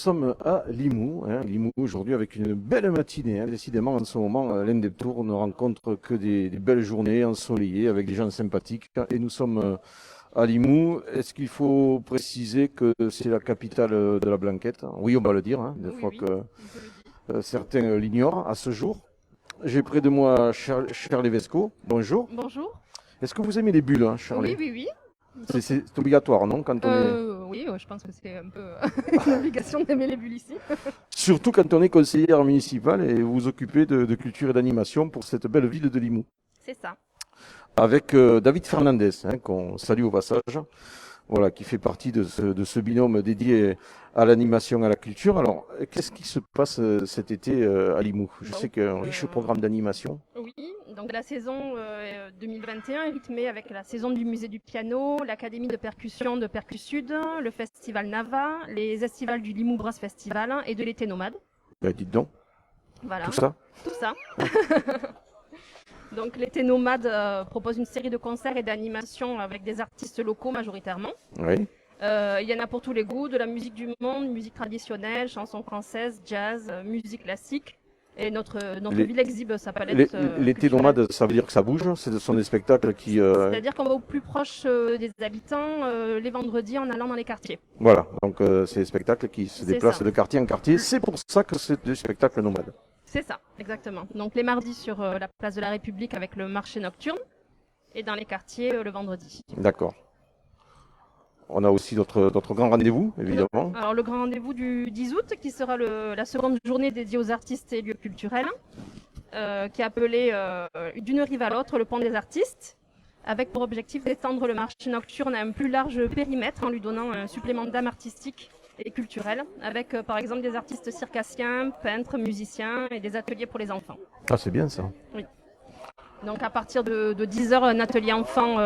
sommes à Limoux, Limoux aujourd'hui avec une belle matinée. Décidément, en ce moment, l'Indeptour ne rencontre que des belles journées ensoleillées avec des gens sympathiques. Et nous sommes à Limoux. Est-ce qu'il faut préciser que c'est la capitale de la Blanquette? Oui, on va le dire, des fois Oui, que on peut le dire. certains l'ignorent à ce jour. J'ai près de moi Charles Vesco. Bonjour. Bonjour. Est-ce que vous aimez les bulles, Charlie? Oui. C'est obligatoire, non, quand on est... Oui, je pense que c'est un peu une obligation d'aimer les bulles ici. Surtout quand on est conseillère municipale et vous vous occupez de culture et d'animation pour cette belle ville de Limoux. C'est ça. Avec David Fernandez, qu'on salue au passage, voilà, qui fait partie de ce binôme dédié à l'animation et à la culture. Alors, qu'est-ce qui se passe cet été à Limoux? Je sais qu'il y a un riche programme d'animation. Oui, donc la saison 2021 est rythmée avec la saison du musée du piano, l'académie de percussion de Percussud, le festival Nava, les estivales du Limoux Brass Festival et de l'été nomade. Dites donc, Voilà. tout ça. Tout ça. Donc l'été nomade propose une série de concerts et d'animations avec des artistes locaux majoritairement. Oui. Il y en a pour tous les goûts, de la musique du monde, musique traditionnelle, chansons françaises, jazz, musique classique. Et notre ville exhibe sa palette L'été culturelle. nomade, ça veut dire que ça bouge? Ce sont des spectacles qui... C'est-à-dire qu'on va au plus proche des habitants les vendredis en allant dans les quartiers. Voilà, donc c'est des spectacles qui se C'est déplacent ça. de quartier en quartier. C'est pour ça que c'est des spectacles nomades. C'est ça, exactement. Donc les mardis sur la place de la République avec le marché nocturne et dans les quartiers le vendredi. D'accord. On a aussi d'autres grands rendez-vous, évidemment. Alors le grand rendez-vous du 10 août qui sera la seconde journée dédiée aux artistes et lieux culturels qui est appelée d'une rive à l'autre le pont des artistes avec pour objectif d'étendre le marché nocturne à un plus large périmètre en lui donnant un supplément d'âme artistique et culturelle avec par exemple des artistes circassiens, peintres, musiciens et des ateliers pour les enfants. Ah, c'est bien ça. Oui. Donc à partir de 10h, un atelier enfant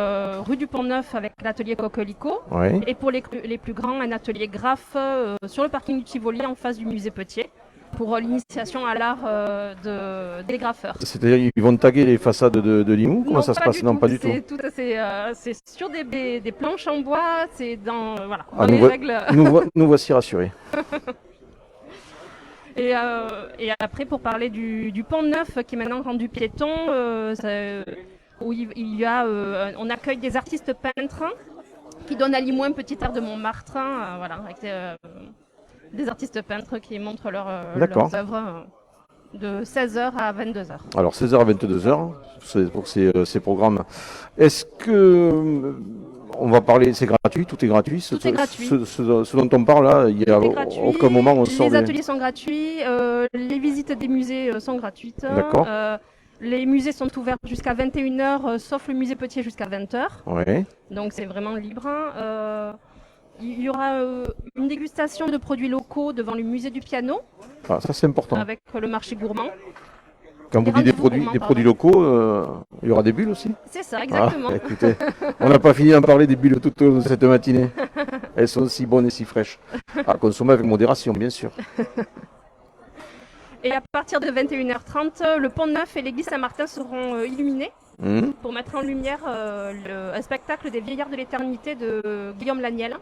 rue du Pont-Neuf avec l'atelier Coquelicot. Oui. Et pour les plus grands, un atelier graphe sur le parking du Tivoli en face du musée Petier pour l'initiation à l'art des graffeurs. C'est-à-dire ils vont taguer les façades de Limoux? Comment Non, ça se passe? Non, pas du tout. C'est sur des planches en bois, c'est dans, voilà, Ah, dans les règles. nous voici rassurés. Et après, pour parler du pont neuf qui est maintenant rendu piéton, où on accueille des artistes peintres qui donnent à Limoux un petit air de Montmartre, voilà, avec des artistes peintres qui montrent leurs œuvres de 16h à 22h. Alors 16h à 22h, c'est pour ces programmes. Est-ce que... on va parler, c'est gratuit, tout est gratuit. Tout est gratuit. Ce dont on parle là, il y a aucun moment on sort. Les ateliers sont gratuits, les visites des musées sont gratuites. D'accord. Les musées sont ouverts jusqu'à 21h, sauf le musée Petier jusqu'à 20h. Ouais. Donc c'est vraiment libre. Il y aura une dégustation de produits locaux devant le musée du piano. Ah, ça c'est important. Avec le marché gourmand. Quand vous dites des produits locaux, il y aura des bulles aussi? C'est ça, exactement. Ah, écoutez, on n'a pas fini d'en parler des bulles tout au long de cette matinée. Elles sont si bonnes et si fraîches. À consommer avec modération, bien sûr. Et à partir de 21h30, le pont Neuf et l'église Saint-Martin seront illuminés pour mettre en lumière un spectacle des Vieillards de l'éternité de Guillaume Laniel,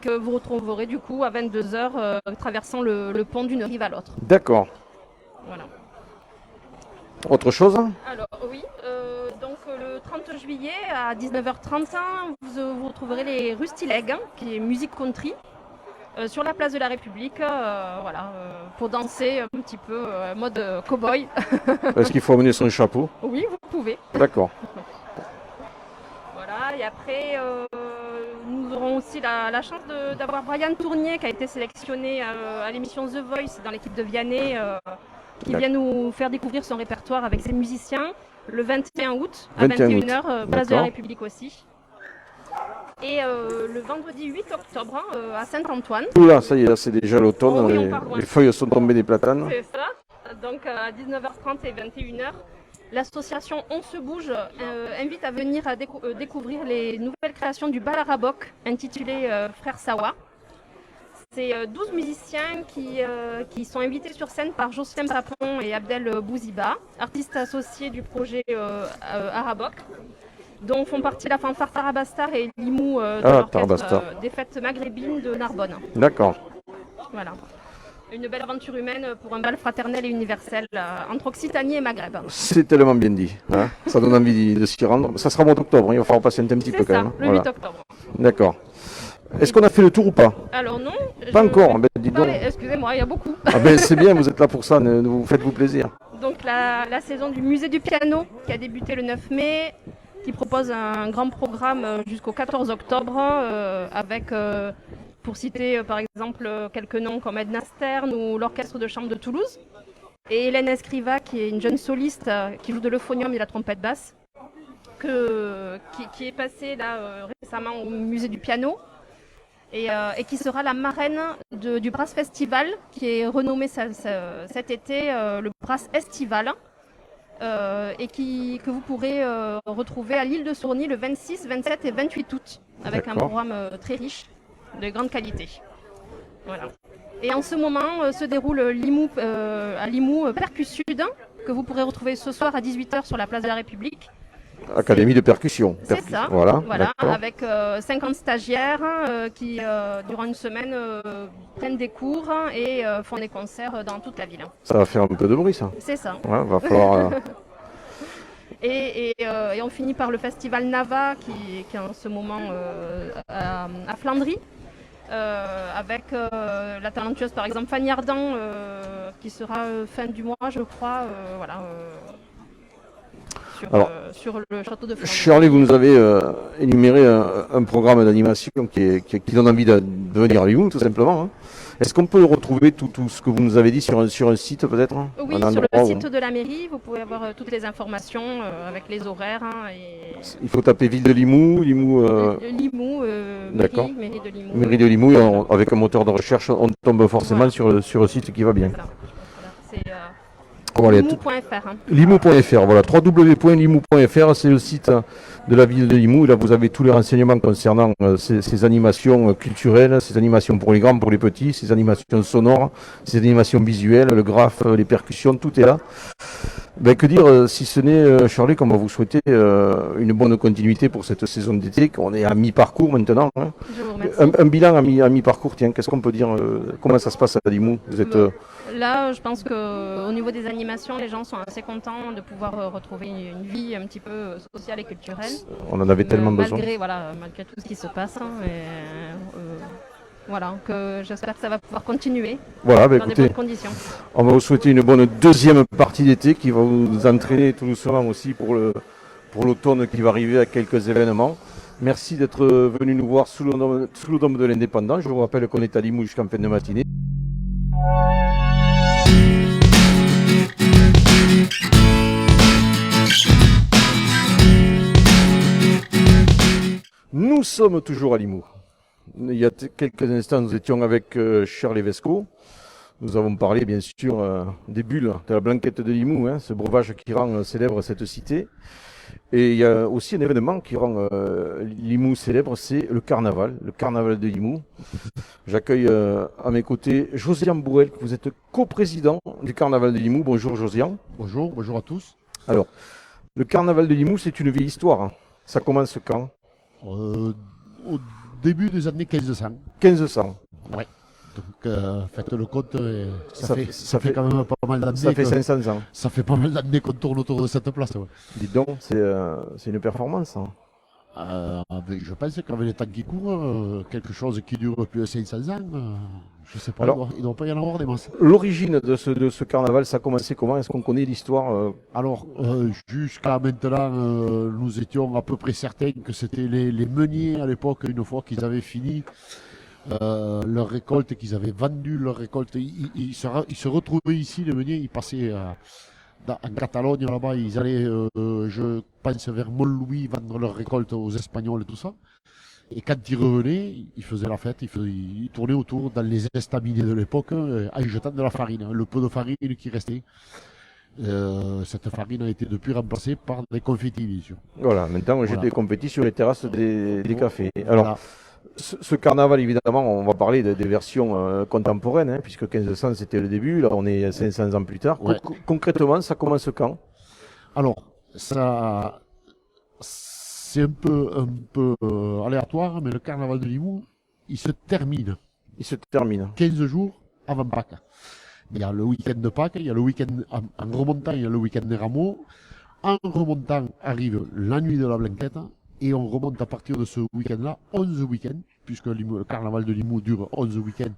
que vous retrouverez du coup à 22h traversant le pont d'une rive à l'autre. D'accord. Voilà. Autre chose? Alors oui, donc le 30 juillet à 19h30, vous retrouverez les Rustilegs, qui est musique country, sur la place de la République, voilà, pour danser un petit peu mode cow-boy. Est-ce qu'il faut amener son chapeau? Oui, vous pouvez. D'accord. Voilà, et après, nous aurons aussi la chance d'avoir Brian Tournier qui a été sélectionné à l'émission The Voice dans l'équipe de Vianney. Qui vient nous faire découvrir son répertoire avec ses musiciens le 21 août à 21h, place de la République aussi. Et le vendredi 8 octobre à Saint-Antoine. Oula, ça y est, là c'est déjà l'automne, oh, oui, les feuilles sont tombées des platanes. C'est ça, donc à 19h30 et 21h. L'association On se bouge invite à venir découvrir les nouvelles créations du bal araboc intitulé Frère Sawa. C'est 12 musiciens qui sont invités sur scène par Jocelyn Papon et Abdel Bouziba, artistes associés du projet Araboc, dont font partie la fanfare Tarabastar et Limoux de l'orchestre des fêtes maghrébines de Narbonne. D'accord. Voilà. Une belle aventure humaine pour un bal fraternel et universel entre Occitanie et Maghreb. C'est tellement bien dit. Hein, ça donne envie de s'y rendre. Ça sera au mois d'octobre, il va falloir patienter un petit peu C'est quand ça, même. le 8 octobre. D'accord. Est-ce qu'on a fait le tour ou pas? Alors non. Pas encore, ben, dis donc. Excusez-moi, il y a beaucoup. Ah ben, c'est bien, vous êtes là pour ça, vous faites-vous plaisir. Donc la saison du musée du piano qui a débuté le 9 mai, qui propose un grand programme jusqu'au 14 octobre avec, pour citer par exemple quelques noms comme Edna Stern ou l'Orchestre de chambre de Toulouse, et Hélène Escriva qui est une jeune soliste qui joue de l'euphonium et la trompette basse, qui est passée là récemment au musée du piano. Et qui sera la marraine du Brass Festival, qui est renommé cet été le Brass Estival, et que vous pourrez retrouver à l'île de Sourny le 26, 27 et 28 août, avec un programme très riche, de grande qualité. Voilà. Et en ce moment se déroule à Limoux Percus Sud, que vous pourrez retrouver ce soir à 18h sur la place de la République. Académie de percussion. C'est ça, voilà avec 50 stagiaires qui, durant une semaine, prennent des cours et font des concerts dans toute la ville. Ça va faire un peu de bruit, ça. C'est ça. Ouais, va falloir... et on finit par le festival Nava, qui est en ce moment à Flandry, avec la talentueuse, par exemple, Fanny Ardant, qui sera fin du mois, je crois, sur le château de Flandre. Charlie, vous nous avez énuméré un programme d'animation qui donne envie de venir à Limoux, tout simplement. Hein. Est-ce qu'on peut retrouver tout ce que vous nous avez dit sur un site, peut-être? Oui, sur le site de la mairie, vous pouvez avoir toutes les informations avec les horaires. Il faut taper ville de Limoux, Limoux, mairie de Limoux. Mairie de Limoux, avec un moteur de recherche, on tombe forcément sur le site qui va bien. C'est Limoux.fr. Limoux.fr, voilà, www.limoux.fr, c'est le site de la ville de Limoux. Là, vous avez tous les renseignements concernant ces animations culturelles, ces animations pour les grands, pour les petits, ces animations sonores, ces animations visuelles, le graphe, les percussions, tout est là. Ben, que dire, si ce n'est, Charlie, qu'on va vous souhaiter une bonne continuité pour cette saison d'été, qu'on est à mi-parcours maintenant. Hein. Je vous remercie. Un bilan à mi-parcours, tiens, qu'est-ce qu'on peut dire, comment ça se passe à Limoux? Vous êtes, Là, je pense qu'au niveau des animations, les gens sont assez contents de pouvoir retrouver une vie un petit peu sociale et culturelle. On en avait tellement besoin. Malgré tout ce qui se passe. Voilà, que j'espère que ça va pouvoir continuer dans des bonnes conditions. On va vous souhaiter une bonne deuxième partie d'été qui va vous entraîner tout doucement aussi pour l'automne qui va arriver à quelques événements. Merci d'être venu nous voir sous le dôme de l'Indépendant. Je vous rappelle qu'on est à Limoux jusqu'en fin de matinée. Nous sommes toujours à Limoux. Il y a quelques instants, nous étions avec Charles Vesco. Nous avons parlé bien sûr des bulles de la blanquette de Limoux, hein, ce breuvage qui rend célèbre cette cité. Et il y a aussi un événement qui rend Limoux célèbre, c'est le carnaval de Limoux. J'accueille à mes côtés Josian Bourrel, vous êtes coprésident du carnaval de Limoux. Bonjour Josian. Bonjour à tous. Alors, le carnaval de Limoux, c'est une vieille histoire. Hein. Ça commence quand? Au début des années 1500. 1500. Ouais. Donc faites le compte, ça fait quand même pas mal d'années. Ça fait 500 ans. Ça fait pas mal d'années qu'on tourne autour de cette place. Ouais. Dites donc, c'est une performance. Hein. Je pense qu'avec les temps qui courent, quelque chose qui dure plus de 500 ans, je sais pas, Alors, il ne doit pas y en avoir des masses. L'origine de ce carnaval, ça a commencé comment? Est-ce qu'on connaît l'histoire Alors, jusqu'à maintenant, nous étions à peu près certains que c'était les meuniers à l'époque, une fois qu'ils avaient fini leur récolte, qu'ils avaient vendu leur récolte. Ils se retrouvaient ici, les meuniers, ils passaient en Catalogne là-bas, ils allaient, je pense, vers Montlouis vendre leur récolte aux Espagnols et tout ça. Et quand ils revenaient, ils faisaient la fête, ils tournaient autour dans les estaminets de l'époque en jetant de la farine, le peu de farine qui restait. Cette farine a été depuis remplacée par des confettis, bien sûr. Voilà, maintenant on jette des confettis sur les terrasses des cafés. Alors, voilà. Ce carnaval, évidemment, on va parler des versions contemporaines, hein, puisque 1500 c'était le début, là on est 500 ans plus tard. Ouais. Concrètement, ça commence quand? Alors, ça, c'est un peu aléatoire, mais le carnaval de Limoux, il se termine. Il se termine. 15 jours avant Pâques. Il y a le week-end de Pâques, il y a le week-end en remontant, il y a le week-end des rameaux. En remontant arrive la nuit de la Blanquette et on remonte à partir de ce week-end-là 11 week-ends, puisque le carnaval de Limoux dure 11 week-ends.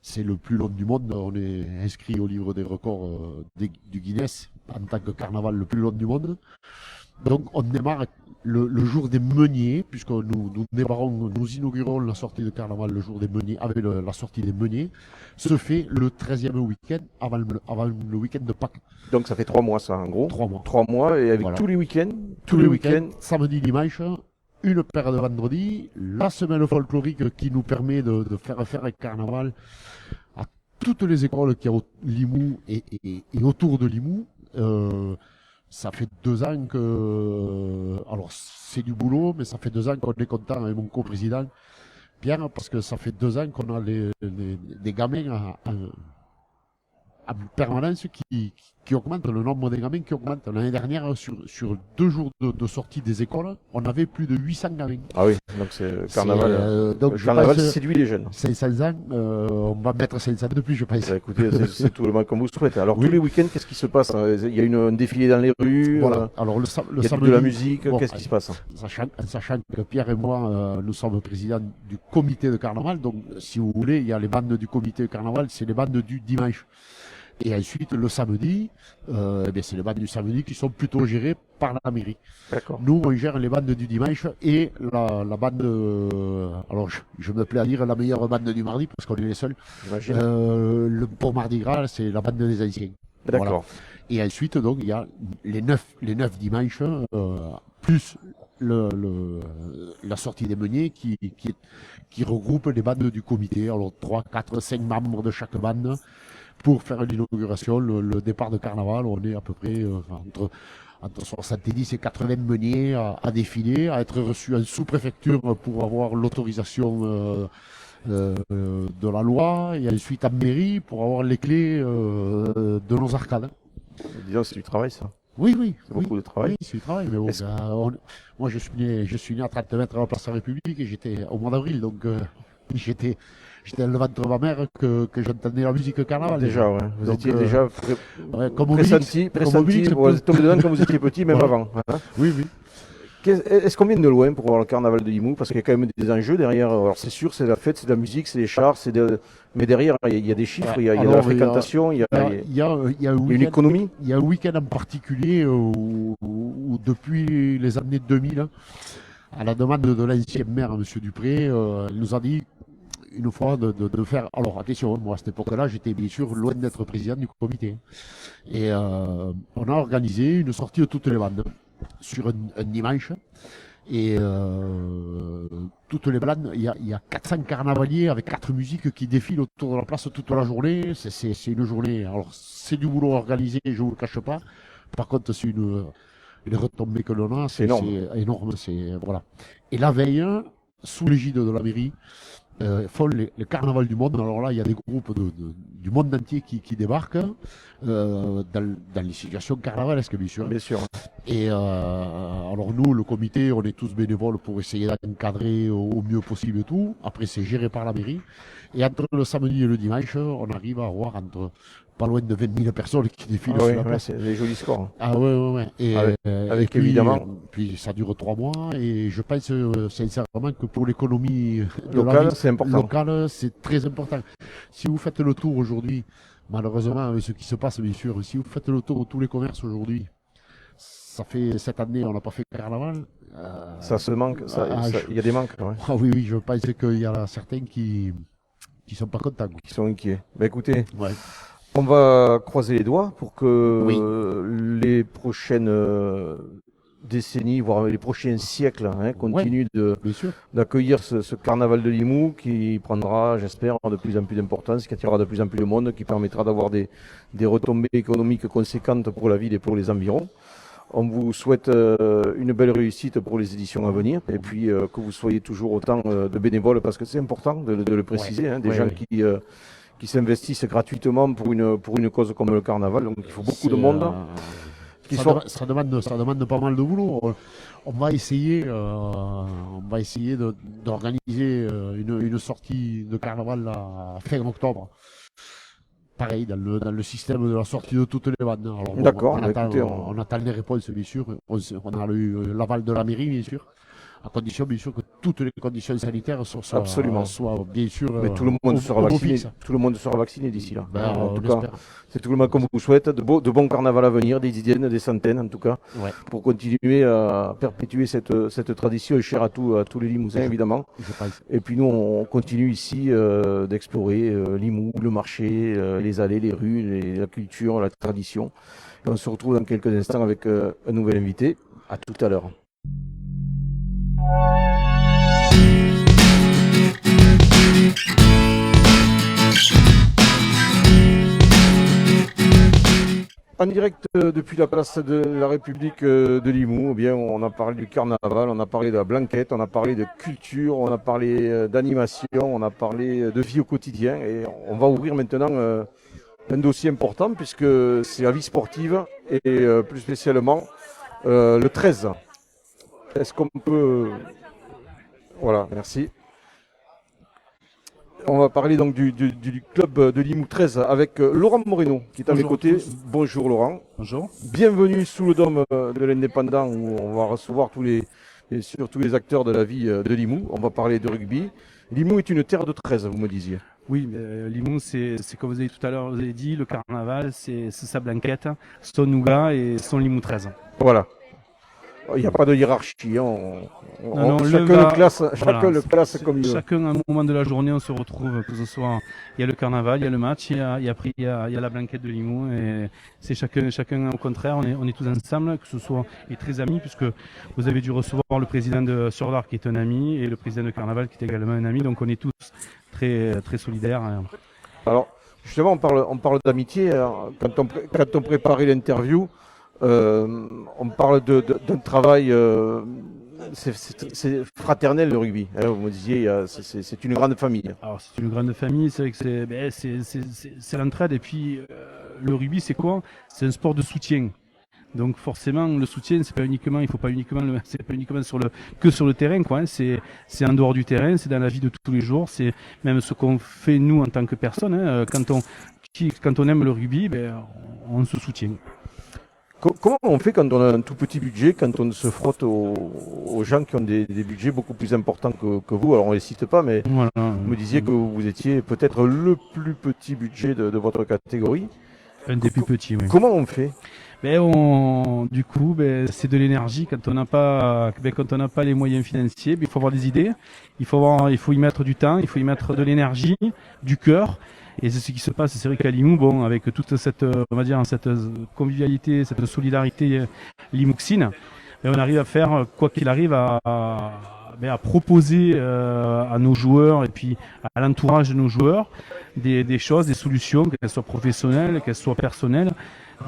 C'est le plus long du monde, on est inscrit au livre des records du Guinness en tant que carnaval le plus long du monde. Donc on démarre le jour des meuniers, puisque nous inaugurons la sortie de carnaval le jour des meuniers, avec la sortie des meuniers, se fait le 13e week-end avant le week-end de Pâques. Donc ça fait 3 mois ça en gros. 3 mois. 3 mois et avec Voilà. tous les week-ends. Tous les week-ends, samedi, dimanche, une paire de vendredi, la semaine folklorique qui nous permet de faire un carnaval à toutes les écoles qu'il y a au Limoux et autour de Limoux. Ça fait 2 ans que... Alors, c'est du boulot, mais ça fait 2 ans qu'on est content avec mon coprésident, Pierre, parce que ça fait 2 ans qu'on a des gamins en permanence qui augmentent, le nombre des gamins qui augmente. L'année dernière, sur 2 jours de sortie des écoles, on avait plus de 800 gamins. Ah oui, donc c'est le carnaval. Donc, Le carnaval séduit les jeunes. 500 ans, on va mettre 500 de plus, je pense. Bah, écoutez, c'est tout le mal qu'on vous souhaite. Alors Oui. tous les week-ends, qu'est-ce qui se passe? Il y a un défilé dans les rues, Voilà. Alors, le il y a samedi, de la musique, bon, qu'est-ce qui se passe? en sachant que Pierre et moi, nous sommes présidents du comité de carnaval. Donc, si vous voulez, il y a les bandes du comité de carnaval, c'est les bandes du dimanche. Et ensuite, le samedi, c'est les bandes du samedi qui sont plutôt gérées par la mairie. D'accord. Nous, on gère les bandes du dimanche et la bande, alors je me plais à dire la meilleure bande du mardi, parce qu'on est les seuls. J'imagine. Pour Mardi Gras, c'est la bande des anciens. D'accord. Voilà. Et ensuite, donc, il y a les 9 dimanches, plus la sortie des meuniers qui regroupe les bandes du comité. Alors, 3, 4, 5 membres de chaque bande pour faire l'inauguration, le départ de carnaval. On est à peu près entre 70 et 80 meuniers à défiler, à être reçus en sous-préfecture pour avoir l'autorisation de la loi, et ensuite en mairie pour avoir les clés de nos arcades. Disons, c'est du travail ça. Oui. C'est beaucoup de travail. Oui, c'est du travail. Mais bon, Est-ce- moi, je suis né à 30 mètres à la place de la République et j'étais au mois d'avril, donc j'étais le ventre de ma mère que j'entendais la musique carnaval. Déjà, ouais. Vous Donc, étiez déjà comme Obélix, pressenti, vous êtes tombé dedans quand vous étiez petit, même Voilà. avant. Hein. Oui. Est-ce qu'on vient de loin pour voir le carnaval de Limoux? Parce qu'il y a quand même des enjeux derrière. Alors c'est sûr, c'est la fête, c'est de la musique, c'est des chars, mais derrière, il y a des chiffres, il y a de la Alors, fréquentation, il y a Il y a un une économie. Il y a un week-end en particulier où depuis les années 2000, à la demande de l'ancien maire, M. Dupré, il nous a dit une fois de faire... Alors attention, moi à cette époque-là, j'étais bien sûr loin d'être président du comité. Et on a organisé une sortie de toutes les bandes sur un dimanche. Et toutes les bandes, il y a 400 carnavaliers avec 4 musiques qui défilent autour de la place toute la journée. C'est une journée... Alors c'est du boulot organisé, je ne vous le cache pas. Par contre, c'est une retombée que l'on a, c'est énorme. Voilà. Et la veille, sous l'égide de la mairie, font le carnaval du monde. Alors là, il y a des groupes du monde entier qui débarquent dans les situations carnavalesques, bien sûr. Bien sûr. Et alors nous, le comité, on est tous bénévoles pour essayer d'encadrer au mieux possible et tout. Après, c'est géré par la mairie. Et entre le samedi et le dimanche, on arrive à avoir pas loin de 20 000 personnes qui défilent sur la place. C'est des jolis scores. Ah ouais. Et, Avec puis, évidemment. Puis ça dure 3 mois et je pense sincèrement que pour l'économie Local, c'est important. locale, c'est très important. Si vous faites le tour aujourd'hui, malheureusement avec ce qui se passe bien sûr, si vous faites le tour de tous les commerces aujourd'hui, ça fait cette année on n'a pas fait carnaval. Ça se manque, il y a des manques. Ouais. Ah oui, je pense qu'il y en a certains qui sont pas contents. Qui sont inquiets. Ben écoutez, Ouais. on va croiser les doigts pour que Oui. les prochaines décennies, voire les prochains siècles, continuent Bien sûr. d'accueillir ce carnaval de Limoux qui prendra, j'espère, de plus en plus d'importance, qui attirera de plus en plus de monde, qui permettra d'avoir des retombées économiques conséquentes pour la ville et pour les environs. On vous souhaite une belle réussite pour les éditions à venir et puis que vous soyez toujours autant de bénévoles parce que c'est important de le préciser, des gens qui s'investissent gratuitement pour une cause comme le carnaval. Donc il faut beaucoup de monde. Ça demande pas mal de boulot. On va essayer d'organiser une sortie de carnaval à fin octobre pareil, dans le système de la sortie de toutes les vannes. Alors, D'accord, écoutez, on attend les réponses, bien sûr. On a eu l'aval de la mairie, bien sûr. À condition, bien sûr, que toutes les conditions sanitaires soient bien sûr. Mais tout le monde sera vacciné. Tout le monde sera vacciné d'ici là. En tout cas, c'est tout le monde comme vous souhaite. De bons carnavals à venir, des dizaines, des centaines en tout cas, pour continuer à perpétuer cette tradition chère à tous les Limousins évidemment. Et puis nous, on continue ici d'explorer Limoux, le marché, les allées, les rues, la culture, la tradition. Et on se retrouve dans quelques instants avec un nouvel invité. À tout à l'heure. En direct depuis la place de la République de Limoux, eh bien, on a parlé du carnaval, on a parlé de la blanquette, on a parlé de culture, on a parlé d'animation, on a parlé de vie au quotidien et on va ouvrir maintenant un dossier important puisque c'est la vie sportive et plus spécialement le 13. Est-ce qu'on peut... Voilà, merci. On va parler donc du club de Limoux 13 avec Laurent Moreno qui est à mes côtés. Bonjour Laurent. Bonjour. Bienvenue sous le dôme de l'Indépendant où on va recevoir tous les acteurs de la vie de Limoux. On va parler de rugby. Limoux est une terre de 13, vous me disiez. Oui, Limoux, c'est comme vous avez tout à l'heure, vous avez dit, le carnaval, c'est sa blanquette, son nougat et son Limoux 13. Voilà. Il n'y a pas de hiérarchie, hein. Chacun le classe comme il veut. Chacun, à un moment de la journée, on se retrouve, que ce soit, il y a le carnaval, il y a le match, il y a la blanquette de Limoux, et c'est chacun au contraire, on est tous ensemble, que ce soit, et très amis, puisque vous avez dû recevoir le président de Sur-l'Arc qui est un ami, et le président de carnaval qui est également un ami, donc on est tous très, très solidaires. Alors, justement, on parle d'amitié, quand on préparait l'interview, on parle d'un travail, c'est fraternel le rugby. Vous me disiez, c'est une grande famille. Alors c'est une grande famille, c'est vrai que c'est l'entraide. Et puis le rugby, c'est quoi? C'est un sport de soutien. Donc forcément, le soutien, c'est pas uniquement que sur le terrain, quoi. Hein. C'est en dehors du terrain, c'est dans la vie de tous les jours. C'est même ce qu'on fait nous en tant que personne. Hein. Quand on aime le rugby, on se soutient. Comment on fait quand on a un tout petit budget, quand on se frotte aux gens qui ont des budgets beaucoup plus importants que vous? Alors on ne les cite pas, mais voilà. Vous me disiez que vous étiez peut-être le plus petit budget de votre catégorie. Un des plus petits, oui. Comment on fait? Du coup, c'est de l'énergie. Quand on n'a pas les moyens financiers, il faut avoir des idées, il faut y mettre du temps, il faut y mettre de l'énergie, du cœur. Et c'est ce qui se passe, c'est vrai qu'à Limoux, avec toute cette convivialité, cette solidarité limouxine, on arrive à faire, quoi qu'il arrive, à proposer à nos joueurs et puis à l'entourage de nos joueurs des choses, des solutions, qu'elles soient professionnelles, qu'elles soient personnelles,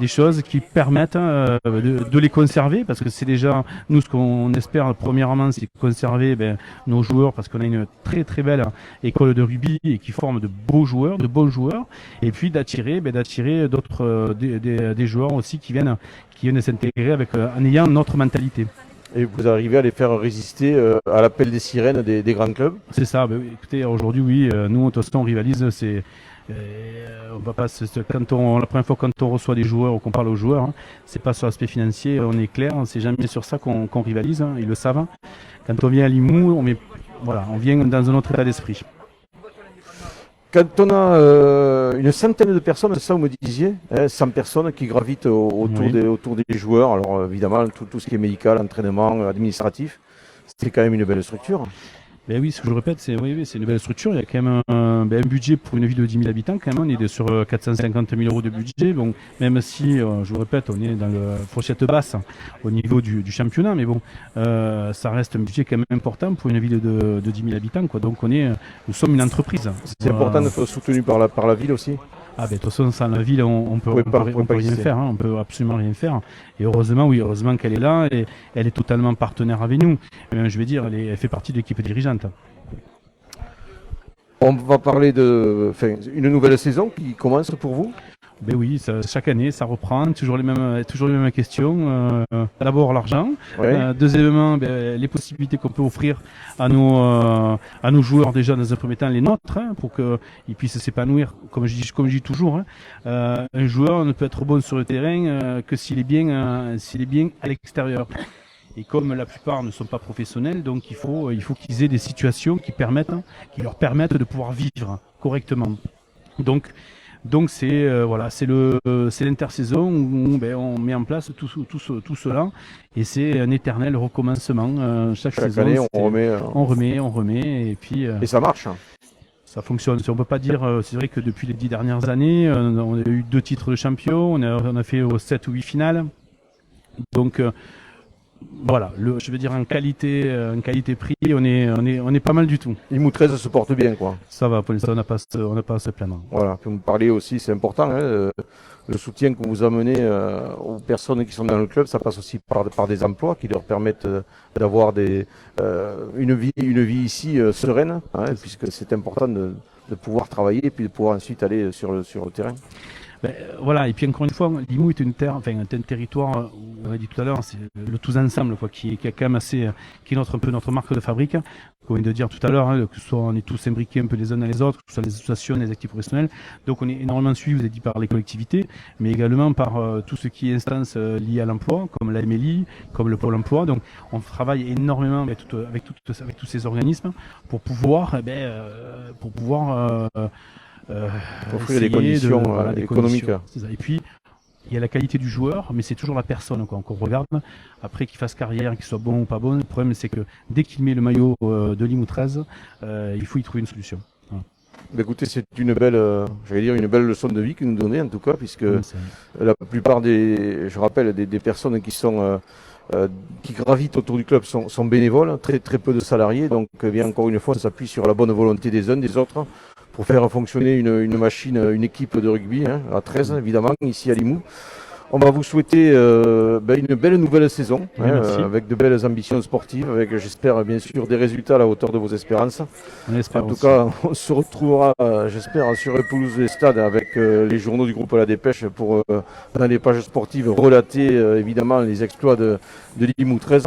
des choses qui permettent de les conserver, parce que c'est déjà, nous, ce qu'on espère premièrement, c'est conserver nos joueurs, parce qu'on a une très très belle école de rugby et qui forme de bons joueurs, et puis d'attirer d'autres des joueurs aussi qui viennent s'intégrer en ayant notre mentalité. Et vous arrivez à les faire résister à l'appel des sirènes des grands clubs? C'est ça. Écoutez, aujourd'hui, oui, nous, de toute façon, on rivalise. On va pas la première fois quand on reçoit des joueurs ou qu'on parle aux joueurs, hein, c'est pas sur l'aspect financier, on est clair, c'est jamais sur ça qu'on rivalise, hein, ils le savent. Quand on vient à Limoux, on vient dans un autre état d'esprit. Quand on a une centaine de personnes, c'est ça vous me disiez, 100 personnes qui gravitent autour des joueurs, alors évidemment tout ce qui est médical, entraînement, administratif, c'est quand même une belle structure. Oui, ce que je répète, c'est une belle structure. Il y a quand même un budget pour une ville de 10 000 habitants. Quand même, on est sur 450 000 euros de budget. Bon, même si, je vous répète, on est dans la fourchette basse au niveau du championnat, mais bon, ça reste un budget quand même important pour une ville de 10 000 habitants, quoi. Donc nous sommes une entreprise. C'est important d'être soutenu par la ville aussi. De toute façon, sans la ville, on peut rien faire, hein, on peut absolument rien faire. Et heureusement qu'elle est là et elle est totalement partenaire avec nous. Et même, je vais dire, elle fait partie de l'équipe dirigeante. On va parler une nouvelle saison qui commence pour vous. Ben oui, chaque année, ça reprend, toujours les mêmes questions. D'abord l'argent. Ouais. Deuxièmement, les possibilités qu'on peut offrir à nos joueurs, déjà dans un premier temps les nôtres, pour qu'ils puissent s'épanouir. Comme je dis toujours, un joueur ne peut être bon sur le terrain que s'il est bien à l'extérieur. Et comme la plupart ne sont pas professionnels, donc il faut qu'ils aient des situations qui leur permettent de pouvoir vivre correctement. Donc c'est l'intersaison où on met en place tout cela, et c'est un éternel recommencement. Chaque saison, année on remet, et puis et ça marche. ça fonctionne. On peut pas dire, c'est vrai que depuis les 10 dernières années, on a eu 2 titres de champion, on a fait 7 ou 8 finales. Donc voilà, je veux dire en qualité-prix, on est pas mal du tout. Limoux 13 se porte bien, quoi. Ça va, pour l'instant, on n'a pas à se plaindre. Voilà, puis vous parlez aussi, c'est important, le soutien que vous amenez aux personnes qui sont dans le club, ça passe aussi par des emplois qui leur permettent d'avoir une vie ici sereine, puisque c'est important de pouvoir travailler et puis de pouvoir ensuite aller sur le terrain. Voilà, et puis encore une fois, Limoux est un territoire, on l'a dit tout à l'heure, c'est le tous ensemble, quoi, qui est quand même qui est un peu notre marque de fabrique, comme on vient de dire tout à l'heure, que ce soit on est tous imbriqués un peu les uns dans les autres, que ce soit les associations, les actifs professionnels, donc on est énormément suivi, vous avez dit, par les collectivités, mais également par tout ce qui est instances liées à l'emploi, comme la MLI, comme le Pôle emploi, donc on travaille énormément avec tous ces organismes pour pouvoir offrir des conditions économiques. C'est ça. Et puis, il y a la qualité du joueur, mais c'est toujours la personne qu'on regarde. Après, qu'il fasse carrière, qu'il soit bon ou pas bon, le problème c'est que dès qu'il met le maillot de Limoux 13, il faut y trouver une solution. Voilà. Écoutez, c'est une belle leçon de vie que nous donnez en tout cas, puisque la plupart des personnes qui gravitent autour du club sont bénévoles, très très peu de salariés, donc bien encore une fois, on s'appuie sur la bonne volonté des uns, des autres, pour faire fonctionner une machine, une équipe de rugby, à 13 évidemment, ici à Limoux. On va vous souhaiter une belle nouvelle saison, avec de belles ambitions sportives, avec j'espère bien sûr des résultats à la hauteur de vos espérances. En tout cas, on se retrouvera, j'espère, sur les pelouses des stades avec les journaux du groupe La Dépêche pour, dans les pages sportives, relater évidemment les exploits de Limoux 13.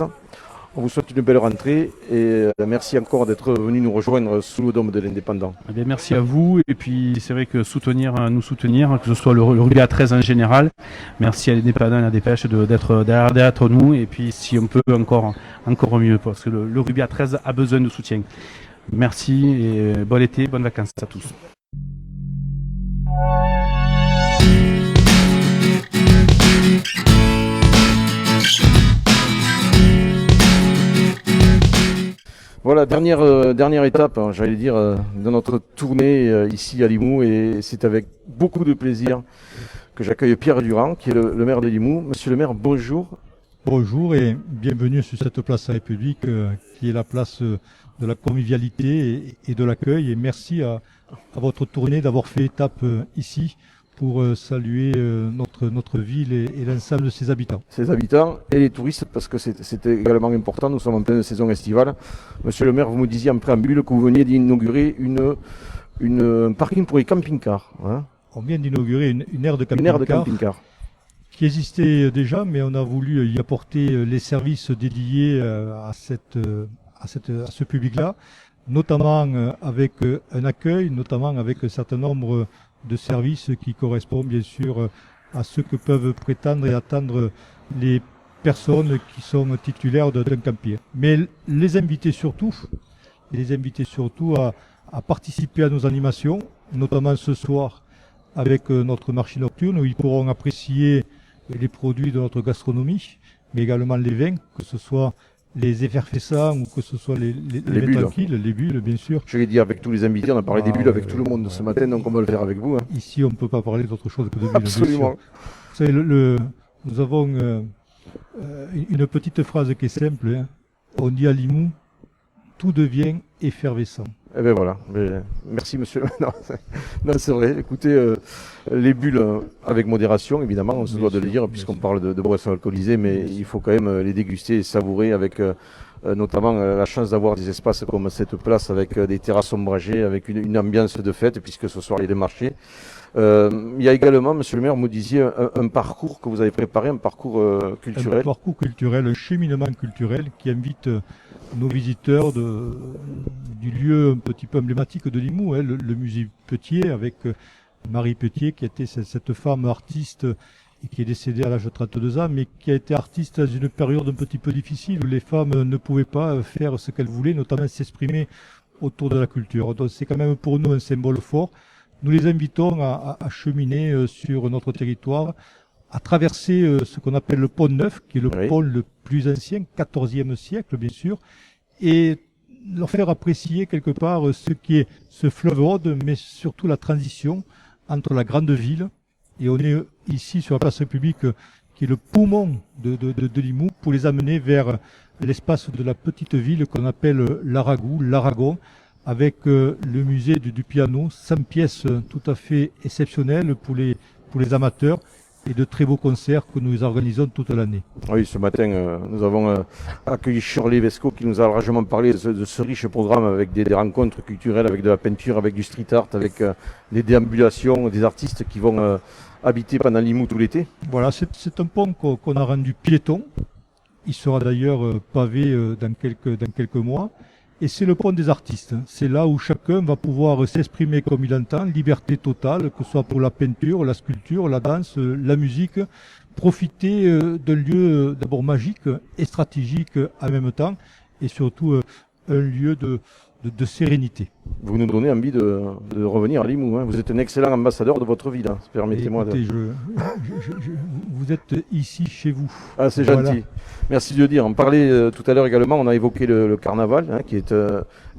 On vous souhaite une belle rentrée et merci encore d'être venu nous rejoindre sous le dôme de l'Indépendant. Eh bien, merci à vous, et puis c'est vrai que nous soutenir, que ce soit le rugby à 13 en général. Merci à l'Indépendant et à la Dépêche d'être derrière nous, et puis si on peut encore mieux, parce que le rugby à 13 a besoin de soutien. Merci et bon été, bonnes vacances à tous. Voilà, dernière étape, j'allais dire, de notre tournée ici à Limoux, et c'est avec beaucoup de plaisir que j'accueille Pierre Durand, qui est le maire de Limoux. Monsieur le maire, bonjour. Bonjour et bienvenue sur cette place à République qui est la place de la convivialité et de l'accueil. Et merci à votre tournée d'avoir fait étape ici pour saluer notre ville et l'ensemble de ses habitants. Ses habitants et les touristes, parce que c'est également important, nous sommes en pleine saison estivale. Monsieur le maire, vous me disiez en préambule que vous veniez d'inaugurer un parking pour les camping-cars. On vient d'inaugurer une aire de camping-car qui existait déjà, mais on a voulu y apporter les services dédiés à ce public-là, notamment avec un accueil, notamment avec un certain nombre de services qui correspondent bien sûr à ce que peuvent prétendre et attendre les personnes qui sont titulaires d'un camping. Mais les inviter surtout à participer à nos animations, notamment ce soir avec notre marché nocturne où ils pourront apprécier les produits de notre gastronomie, mais également les vins, que ce soit les effervescents ou que ce soit les bulles. tranquilles, les bulles bien sûr. Je l'ai dit avec tous les invités, on a parlé des bulles avec tout le monde ce matin, donc on va le faire avec vous. Ici on ne peut pas parler d'autre chose que de bulles. Absolument. Vous savez, nous avons une petite phrase qui est simple, on dit à Limoux, tout devient effervescent. Eh bien voilà, merci monsieur. Non, c'est vrai, écoutez, les bulles avec modération, évidemment, on se doit de le dire, puisqu'on parle de boissons alcoolisées, mais il faut quand même les déguster et savourer avec notamment la chance d'avoir des espaces comme cette place avec des terrasses ombragées, avec une ambiance de fête, puisque ce soir il y a des marchés. Il y a également, monsieur le maire, vous me disiez, un parcours que vous avez préparé, un parcours culturel. Un parcours culturel, un cheminement culturel qui invite nos visiteurs du lieu un petit peu emblématique de Limoux, hein, le musée Petier, avec Marie Petier, qui était cette femme artiste et qui est décédée à l'âge de 32 ans, mais qui a été artiste dans une période un petit peu difficile où les femmes ne pouvaient pas faire ce qu'elles voulaient, notamment s'exprimer autour de la culture. Donc c'est quand même pour nous un symbole fort. Nous les invitons à cheminer sur notre territoire, à traverser ce qu'on appelle le pont Neuf, qui est le pont le plus ancien, 14e siècle bien sûr, et leur faire apprécier quelque part ce qui est ce fleuve Aude, mais surtout la transition entre la grande ville, et on est ici sur la place République, qui est le poumon de Limoux, pour les amener vers l'espace de la petite ville qu'on appelle l'Aragou, l'Aragon, avec le musée du piano, 100 pièces tout à fait exceptionnelles pour les amateurs, et de très beaux concerts que nous organisons toute l'année. Oui, ce matin, nous avons accueilli Shirley Vesco qui nous a largement parlé de ce riche programme avec des rencontres culturelles, avec de la peinture, avec du street art, avec des déambulations, des artistes qui vont habiter pendant Limoux tout l'été. Voilà, c'est un pont qu'on a rendu piéton. Il sera d'ailleurs pavé dans quelques mois. Et c'est le pont des artistes. C'est là où chacun va pouvoir s'exprimer comme il entend, liberté totale, que ce soit pour la peinture, la sculpture, la danse, la musique. Profiter d'un lieu d'abord magique et stratégique en même temps, et surtout un lieu de sérénité. Vous nous donnez envie de revenir à Limoux, hein. Vous êtes un excellent ambassadeur de votre ville, hein. Permettez-moi de... Vous êtes ici chez vous. Ah, c'est gentil. Merci de le dire. On parlait tout à l'heure également, on a évoqué le carnaval, hein, qui est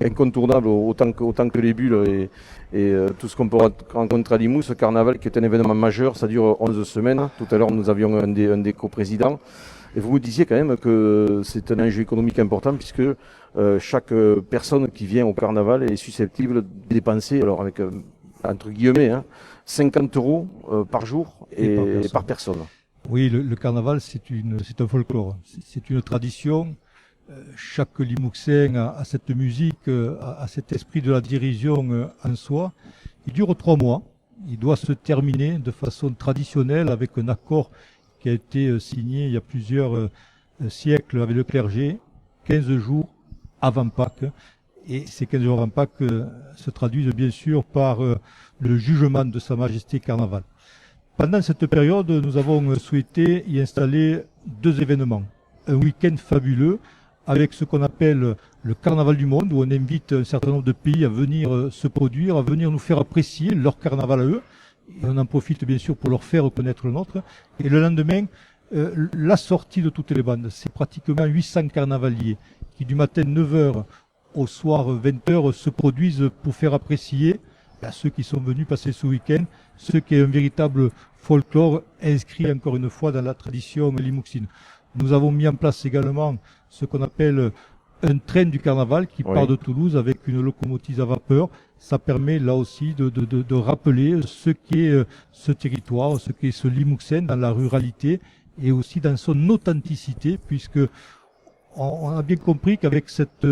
incontournable autant que les bulles et tout ce qu'on peut rencontrer à Limoux. Ce carnaval qui est un événement majeur, ça dure 11 semaines. Tout à l'heure, nous avions un des coprésidents. Et vous me disiez quand même que c'est un enjeu économique important puisque chaque personne qui vient au carnaval est susceptible de dépenser, alors avec entre guillemets, 50 € par jour et par personne. Oui, le carnaval, c'est un folklore, c'est une tradition. Chaque Limouxin a cette musique, a cet esprit de la dérision en soi. Il dure 3 mois. Il doit se terminer de façon traditionnelle avec un accord qui a été signé il y a plusieurs siècles avec le clergé, 15 jours avant Pâques. Et ces 15 jours avant Pâques se traduisent bien sûr par le jugement de Sa Majesté Carnaval. Pendant cette période, nous avons souhaité y installer 2 événements. Un week-end fabuleux avec ce qu'on appelle le Carnaval du Monde, où on invite un certain nombre de pays à venir se produire, à venir nous faire apprécier leur carnaval à eux. Et on en profite bien sûr pour leur faire reconnaître le nôtre. Et le lendemain, la sortie de toutes les bandes. C'est pratiquement 800 carnavaliers qui du matin 9h au soir 20h se produisent pour faire apprécier à ceux qui sont venus passer ce week-end ce qui est un véritable folklore inscrit encore une fois dans la tradition limouxine. Nous avons mis en place également ce qu'on appelle un train du carnaval qui part de Toulouse avec une locomotive à vapeur. Ça permet là aussi de rappeler ce qu'est ce territoire, ce qu'est ce Limouxin dans la ruralité et aussi dans son authenticité, puisque on a bien compris qu'avec cette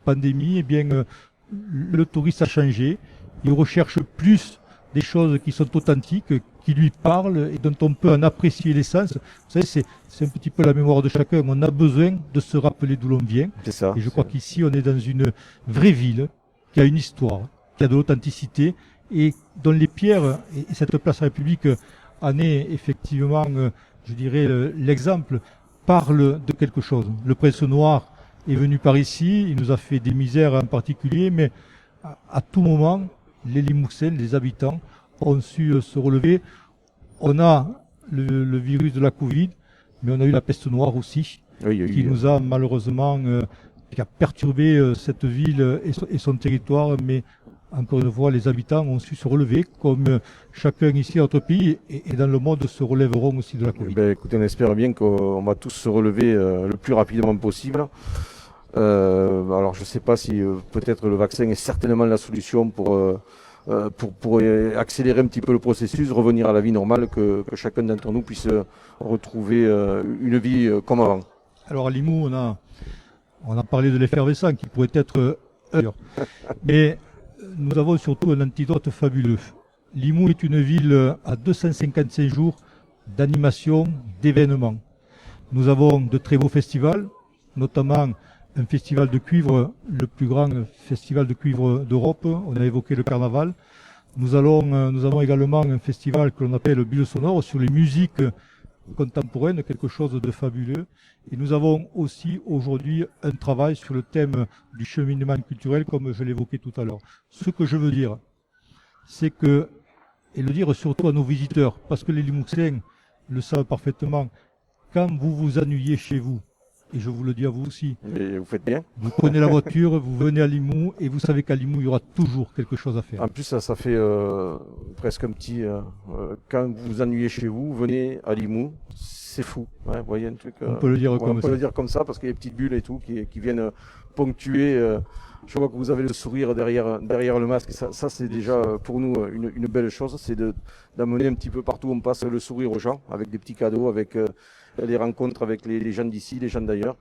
pandémie, eh bien, le touriste a changé. Il recherche plus des choses qui sont authentiques, qui lui parlent et dont on peut en apprécier l'essence. Vous savez, c'est un petit peu la mémoire de chacun. On a besoin de se rappeler d'où l'on vient. C'est ça. Et je crois qu'ici, on est dans une vraie ville qui a une histoire, qui a de l'authenticité et dont les pierres, et cette place République en est effectivement, je dirais, l'exemple, parle de quelque chose. Le Prince Noir est venu par ici, il nous a fait des misères en particulier, mais à tout moment, les Limouxins, les habitants, ont su se relever. On a le virus de la Covid, mais on a eu la peste noire aussi, qui nous a malheureusement qui a perturbé cette ville et son territoire, mais encore une fois, les habitants ont su se relever, comme chacun ici, notre pays, et dans le monde se relèveront aussi de la Covid. Écoutez, on espère bien qu'on va tous se relever le plus rapidement possible. Alors je ne sais pas si peut-être le vaccin est certainement la solution pour accélérer un petit peu le processus, revenir à la vie normale, que chacun d'entre nous puisse retrouver une vie comme avant. Alors à Limoux, On a parlé de l'effervescent qui pourrait être ailleurs. Mais nous avons surtout un antidote fabuleux. Limoux est une ville à 255 jours d'animation, d'événements. Nous avons de très beaux festivals, notamment un festival de cuivre, le plus grand festival de cuivre d'Europe. On a évoqué le carnaval. Nous avons également un festival que l'on appelle Bulle Sonore sur les musiques contemporaines, quelque chose de fabuleux. Et nous avons aussi aujourd'hui un travail sur le thème du cheminement culturel, comme je l'évoquais tout à l'heure. Ce que je veux dire, c'est que, et le dire surtout à nos visiteurs, parce que les Limouxins le savent parfaitement, quand vous vous ennuyez chez vous, et je vous le dis à vous aussi. Mais vous faites bien. Vous prenez la voiture, vous venez à Limoux, et vous savez qu'à Limoux, il y aura toujours quelque chose à faire. En plus, ça fait presque un petit... quand vous vous ennuyez chez vous, venez à Limoux, c'est fou. Ouais, vous voyez un truc... On peut le dire comme ça. On peut le dire comme ça, parce qu'il y a des petites bulles et tout qui viennent ponctuer... je vois que vous avez le sourire derrière le masque. Ça c'est déjà pour nous une belle chose. C'est d'amener un petit peu partout où on passe le sourire aux gens, avec des petits cadeaux, avec... les rencontres avec les gens d'ici, les gens d'ailleurs.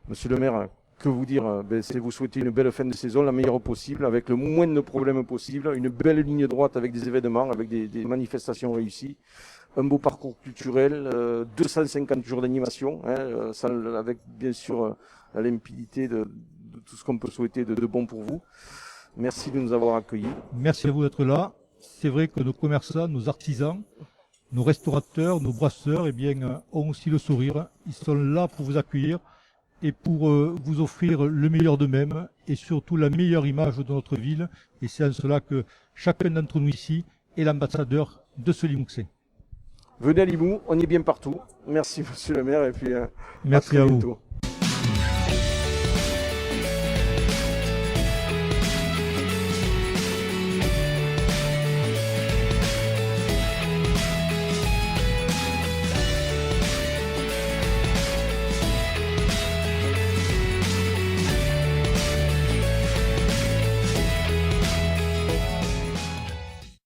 Monsieur le maire, que vous dire, c'est vous souhaiter une belle fin de saison, la meilleure possible, avec le moins de problèmes possible, une belle ligne droite avec des événements, avec des manifestations réussies, un beau parcours culturel, 250 jours d'animation, avec bien sûr la limpidité de tout ce qu'on peut souhaiter de bon pour vous. Merci de nous avoir accueillis. Merci à vous d'être là. C'est vrai que nos commerçants, nos artisans, nos restaurateurs, nos brasseurs, ont aussi le sourire. Ils sont là pour vous accueillir et pour vous offrir le meilleur d'eux-mêmes et surtout la meilleure image de notre ville. Et c'est en cela que chacun d'entre nous ici est l'ambassadeur de ce Limouxin. Venez à Limoux, on est bien partout. Merci monsieur le maire et puis merci à vous. Bientôt.